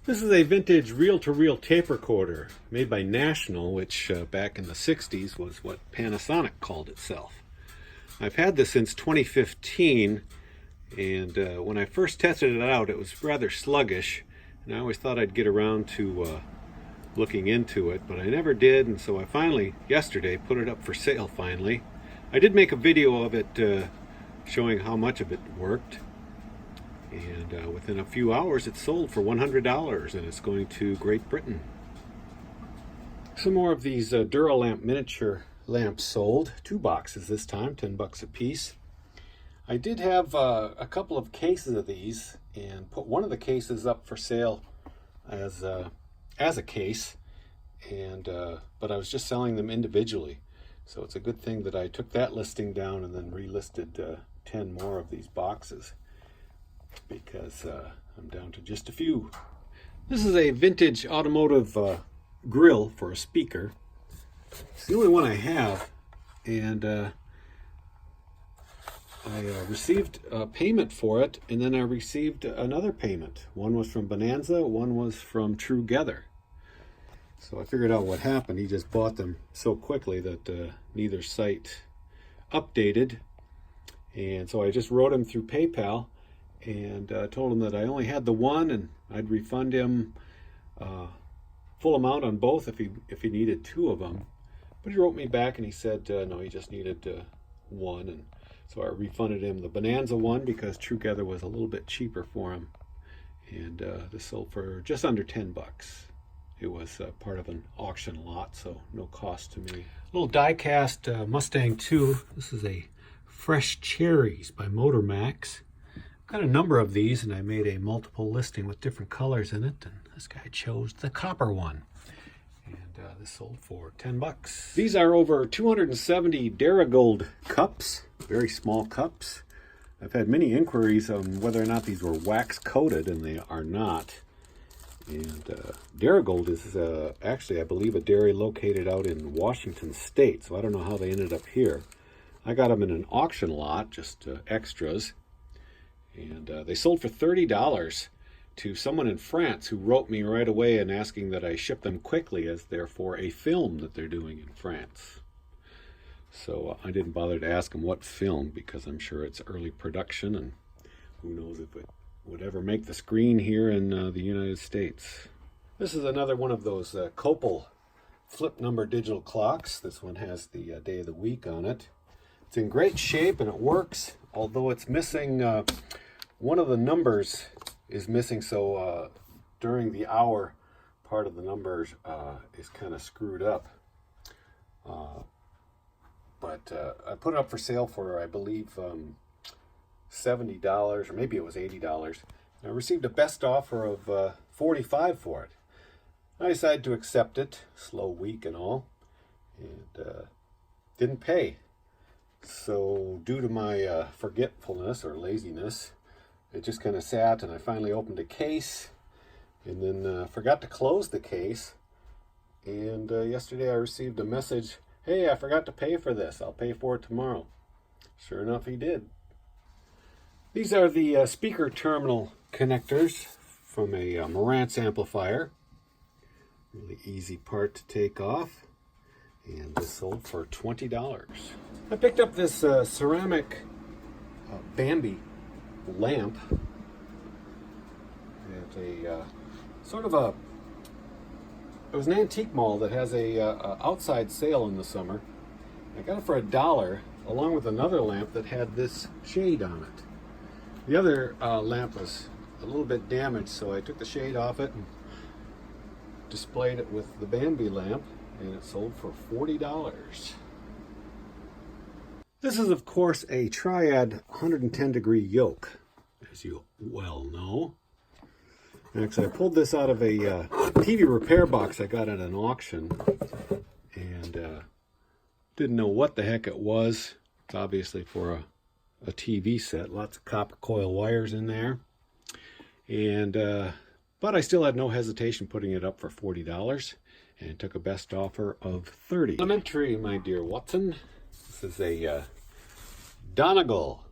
This is a vintage reel-to-reel tape recorder made by National, which back in the 60s was what Panasonic called itself. I've had this since 2015, and when I first tested it out, it was rather sluggish, and I always thought I'd get around to looking into it, but I never did, and so I finally, yesterday, put it up for sale finally. I did make a video of it showing how much of it worked. And within a few hours it sold for $100, and it's going to Great Britain. Some more of these Duralamp miniature lamps sold. 2 boxes this time, 10 bucks a piece. I did have a couple of cases of these and put one of the cases up for sale as a case, and but I was just selling them individually. So it's a good thing that I took that listing down and then relisted 10 more of these boxes, because I'm down to just a few. This is a vintage automotive grill for a speaker. It's the only one I have, and I received a payment for it, and then I received another payment. One was from Bonanza, one was from Trugether. So I figured out what happened. He just bought them so quickly that neither site updated, and so I just wrote him through PayPal and told him that I only had the one, and I'd refund him full amount on both if he needed 2 of them. But he wrote me back and he said no, he just needed one, and so I refunded him the Bonanza one because Trugether was a little bit cheaper for him, and this sold for just under 10 bucks. It was part of an auction lot, so no cost to me. Little die-cast Mustang 2. This is a Fresh Cherries by Motor Max. Got a number of these, and I made a multiple listing with different colors in it, and this guy chose the copper one, and this sold for 10 bucks. These are over 270 Daragold cups, very small cups. I've had many inquiries on whether or not these were wax coated, and they are not. And Daragold is actually, I believe, a dairy located out in Washington State, so I don't know how they ended up here. I got them in an auction lot, just extras. And they sold for $30 to someone in France who wrote me right away and asking that I ship them quickly, as they're for a film that they're doing in France. So I didn't bother to ask them what film, because I'm sure it's early production, and who knows if it would ever make the screen here in the United States. This is another one of those Copal flip number digital clocks. This one has the day of the week on it. It's in great shape and it works, although it's missing, one of the numbers is missing, so during the hour, part of the numbers is kind of screwed up. But I put it up for sale for, I believe, $70, or maybe it was $80. I received a best offer of $45 for it. I decided to accept it, slow week and all, and didn't pay. So due to my forgetfulness or laziness, it just kind of sat, and I finally opened a case, and then forgot to close the case. And yesterday I received a message, "Hey, I forgot to pay for this. I'll pay for it tomorrow." Sure enough, he did. These are the speaker terminal connectors from a Marantz amplifier. Really easy part to take off. And this sold for $20. I picked up this ceramic Bambi lamp at a sort of a, it was an antique mall that has a outside sale in the summer. I got it for $1, along with another lamp that had this shade on it. The other lamp was a little bit damaged, so I took the shade off it and displayed it with the Bambi lamp, and it sold for $40. This is, of course, a Triad 110-degree yoke, as you well know. Actually, I pulled this out of a TV repair box I got at an auction, and didn't know what the heck it was. It's obviously for a TV set, lots of copper coil wires in there, and but I still had no hesitation putting it up for $40, and took a best offer of $30. Elementary, my dear Watson. This is a Donegal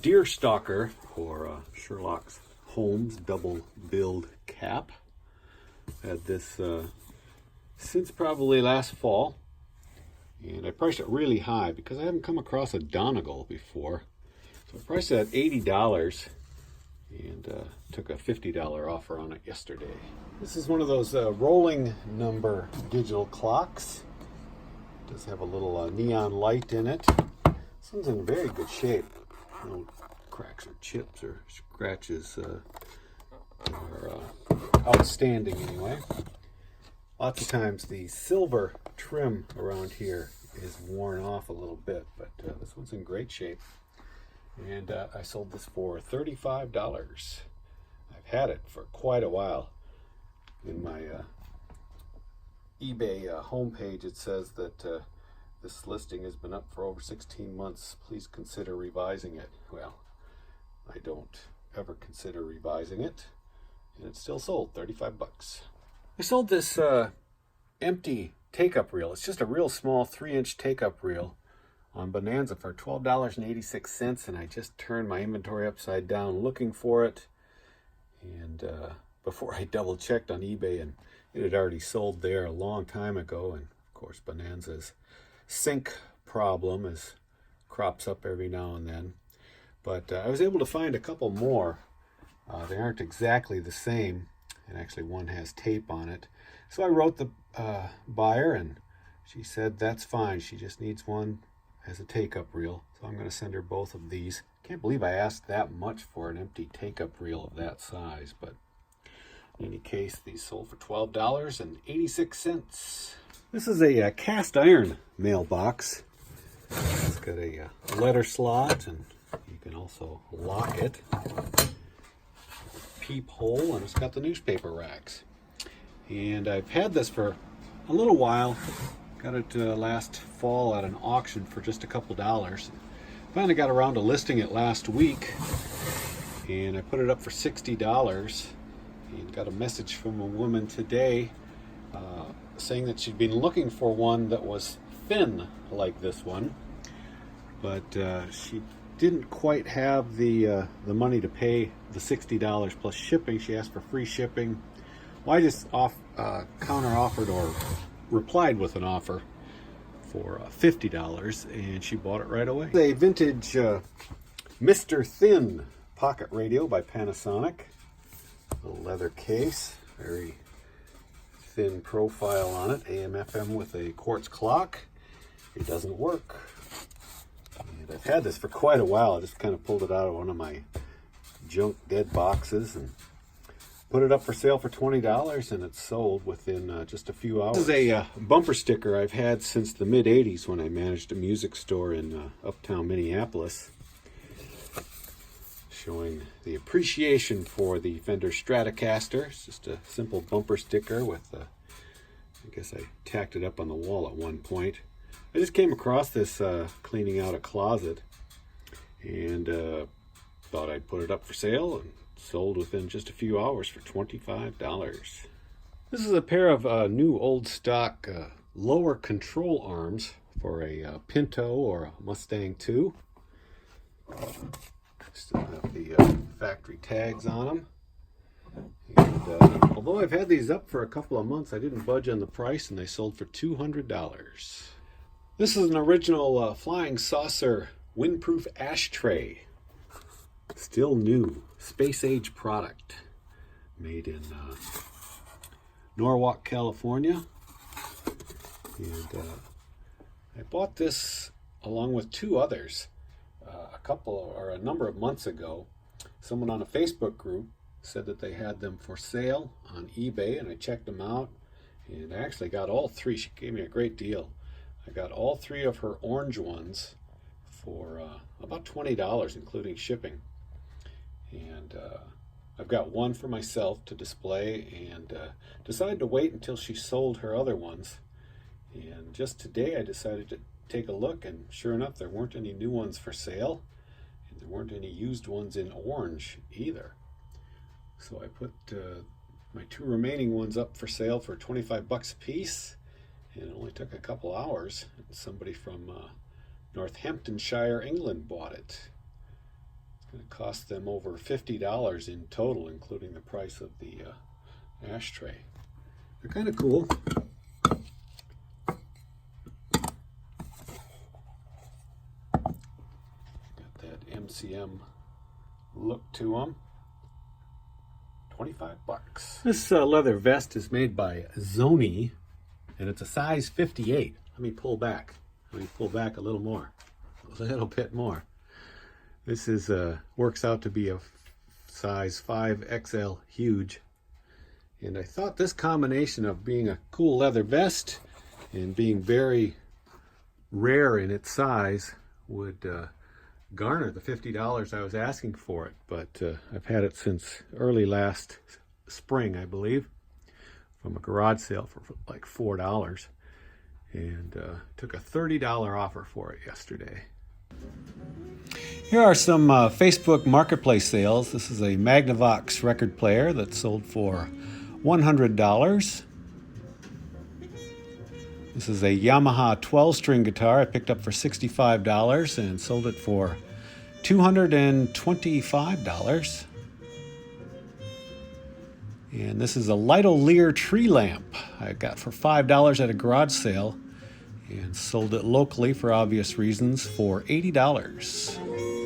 deer stalker for Sherlock Holmes double build cap. Had this since probably last fall, and I priced it really high because I haven't come across a Donegal before. So I priced it at $80 and took a $50 offer on it yesterday. This is one of those rolling number digital clocks. It does have a little neon light in it. This one's in very good shape. No cracks or chips or scratches are outstanding anyway. Lots of times the silver trim around here is worn off a little bit, but this one's in great shape. And I sold this for $35. I've had it for quite a while. In my eBay homepage, it says that this listing has been up for over 16 months. Please consider revising it. Well, I don't ever consider revising it, and it's still sold, 35 bucks. I sold this empty take-up reel. It's just a real small 3-inch take-up reel on Bonanza for $12.86, and I just turned my inventory upside down looking for it, and before I double-checked on eBay, and it had already sold there a long time ago. And of course Bonanza's sync problem crops up every now and then, but I was able to find a couple more. They aren't exactly the same, and actually one has tape on it. So I wrote the buyer, and she said that's fine. She just needs one as a take-up reel. So I'm going to send her both of these. Can't believe I asked that much for an empty take-up reel of that size, but in any case, these sold for $12.86. This is a cast iron mailbox. It's got a letter slot, and you can also lock it. Peephole, and it's got the newspaper racks. And I've had this for a little while. Got it last fall at an auction for just a couple dollars. Finally got around to listing it last week, and I put it up for $60. And got a message from a woman today saying that she'd been looking for one that was thin like this one, but she didn't quite have the money to pay the $60 plus shipping. She asked for free shipping. Well, I just counter offered or replied with an offer for $50, and she bought it right away. A vintage Mr. Thin pocket radio by Panasonic. A leather case, very thin profile on it. AM/FM with a quartz clock. It doesn't work. And I've had this for quite a while. I just kind of pulled it out of one of my junk dead boxes and put it up for sale for $20, and it's sold within just a few hours. This is a bumper sticker I've had since the mid-'80s when I managed a music store in uptown Minneapolis, showing the appreciation for the Fender Stratocaster. It's just a simple bumper sticker with, I guess I tacked it up on the wall at one point. I just came across this cleaning out a closet, and thought I'd put it up for sale, and sold within just a few hours for $25. This is a pair of new old stock lower control arms for a Pinto or a Mustang 2. Still have the factory tags on them. And although I've had these up for a couple of months, I didn't budge on the price, and they sold for $200. This is an original Flying Saucer windproof ashtray. Still new, space age product, made in Norwalk, California. And I bought this along with two others a number of months ago. Someone on a Facebook group said that they had them for sale on eBay, and I checked them out, and I actually got all three. She gave me a great deal. I got all three of her orange ones for about $20, including shipping. And I've got one for myself to display, and decided to wait until she sold her other ones. And just today I decided to take a look, and sure enough, there weren't any new ones for sale, and there weren't any used ones in orange either. So I put my two remaining ones up for sale for 25 bucks a piece, and it only took a couple hours. Somebody from Northamptonshire, England bought it. It's It cost them over $50 in total, including the price of the ashtray. They're kind of cool. Got that MCM look to them. 25 bucks. This leather vest is made by Zoni, and it's a size 58. Let me pull back. Let me pull back a little more. A little bit more. This is works out to be a size 5XL huge. And I thought this combination of being a cool leather vest and being very rare in its size would garner the $50 I was asking for it. But I've had it since early last spring, I believe, from a garage sale for like $4. And took a $30 offer for it yesterday. Here are some Facebook Marketplace sales. This is a Magnavox record player that sold for $100. This is a Yamaha 12-string guitar I picked up for $65 and sold it for $225. And this is a Lear tree lamp I got for $5 at a garage sale and sold it locally for obvious reasons for $80.